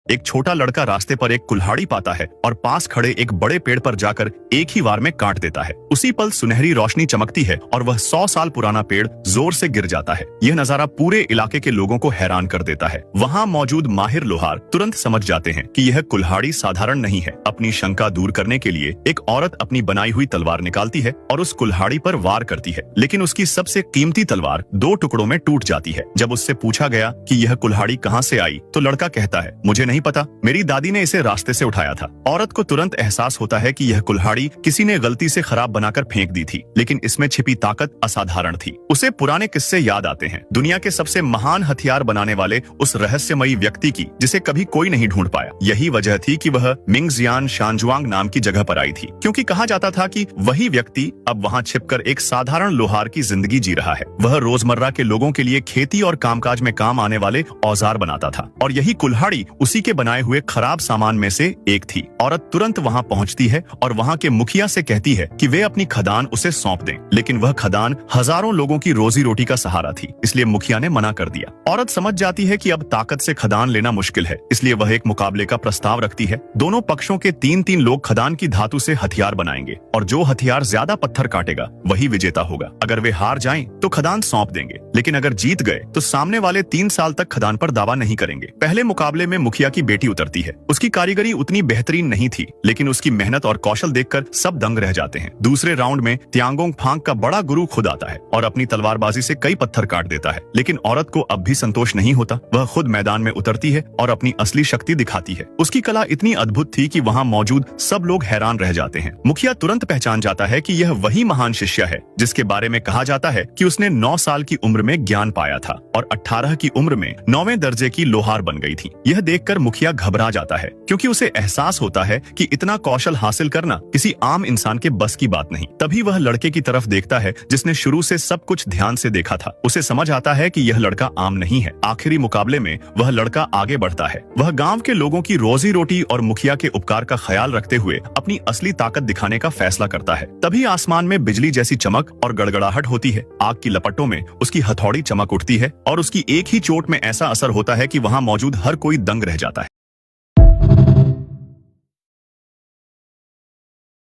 एक छोटा लड़का रास्ते पर एक कुल्हाड़ी पाता है और पास खड़े एक बड़े पेड़ पर जाकर एक ही वार में काट देता है। उसी पल सुनहरी रोशनी चमकती है और वह 100 साल पुराना पेड़ जोर से गिर जाता है। यह नजारा पूरे इलाके के लोगों को हैरान कर देता है। वहाँ मौजूद माहिर लोहार तुरंत समझ जाते हैं कि यह कुल्हाड़ी साधारण नहीं है। अपनी शंका दूर करने के लिए एक औरत अपनी बनाई हुई तलवार निकालती है और उस कुल्हाड़ी पर वार करती है, लेकिन उसकी सबसे कीमती तलवार 2 टुकड़ों में टूट जाती है। जब उससे पूछा गया कि यह कुल्हाड़ी कहाँ से आई, तो लड़का कहता है, मुझे नहीं पता, मेरी दादी ने इसे रास्ते से उठाया था। औरत को तुरंत एहसास होता है कि यह कुल्हाड़ी किसी ने गलती से खराब बनाकर फेंक दी थी, लेकिन इसमें छिपी ताकत असाधारण थी। उसे पुराने किस्से याद आते हैं, दुनिया के सबसे महान हथियार बनाने वाले उस रहस्यमयी व्यक्ति की, जिसे कभी कोई नहीं ढूंढ पाया। यही वजह थी कि वह मिंगजियान शानजुआंग नाम की जगह पर आई थी, क्योंकि कहा जाता था कि वही व्यक्ति अब वहाँ छिपकर एक साधारण लोहार की जिंदगी जी रहा है। वह रोजमर्रा के लोगों के लिए खेती और कामकाज में काम आने वाले औजार बनाता था, और यही कुल्हाड़ी उसी के बनाए हुए खराब सामान में से एक थी। औरत तुरंत वहाँ पहुँचती है और वहाँ के मुखिया से कहती है कि वे अपनी खदान उसे सौंप दें, लेकिन वह खदान हजारों लोगों की रोजी रोटी का सहारा थी, इसलिए मुखिया ने मना कर दिया। औरत समझ जाती है कि अब ताकत से खदान लेना मुश्किल है, इसलिए वह एक मुकाबले का प्रस्ताव रखती है। दोनों पक्षों के 3-3 लोग खदान की धातु से हथियार बनाएंगे और जो हथियार ज्यादा पत्थर काटेगा वही विजेता होगा। अगर वे हार जाएं तो खदान सौंप देंगे, लेकिन अगर जीत गए तो सामने वाले 3 साल तक खदान पर दावा नहीं करेंगे। पहले मुकाबले में मुखिया की बेटी उतरती है। उसकी कारीगरी उतनी बेहतरीन नहीं थी, लेकिन उसकी मेहनत और कौशल देखकर सब दंग रह जाते हैं। दूसरे राउंड में त्यांगोंग फांग का बड़ा गुरु खुद आता है और अपनी तलवारबाजी से कई पत्थर काट देता है, लेकिन औरत को अब भी संतोष नहीं होता। वह खुद मैदान में उतरती है और अपनी असली शक्ति दिखाती है। उसकी कला इतनी अद्भुत थी कि वहाँ मौजूद सब लोग हैरान रह जाते हैं। मुखिया तुरंत पहचान जाता है कि यह वही महान शिष्य है जिसके बारे में कहा जाता है कि उसने 9 साल की उम्र में ज्ञान पाया था और 18 की उम्र में 9वें दर्जे की लोहार बन गई थी। यह देखकर मुखिया घबरा जाता है, क्योंकि उसे एहसास होता है कि इतना कौशल हासिल करना किसी आम इंसान के बस की बात नहीं। तभी वह लड़के की तरफ देखता है जिसने शुरू से सब कुछ ध्यान से देखा था। उसे समझ आता है कि यह लड़का आम नहीं है। आखिरी मुकाबले में वह लड़का आगे बढ़ता है। वह गांव के लोगों की रोजी रोटी और मुखिया के उपकार का ख्याल रखते हुए अपनी असली ताकत दिखाने का फैसला करता है। तभी आसमान में बिजली जैसी चमक और गड़गड़ाहट होती है। आग की लपटों में उसकी हथौड़ी चमक उठती है और उसकी एक ही चोट में ऐसा असर होता है कि वहाँ मौजूद हर कोई दंग रह जाता है।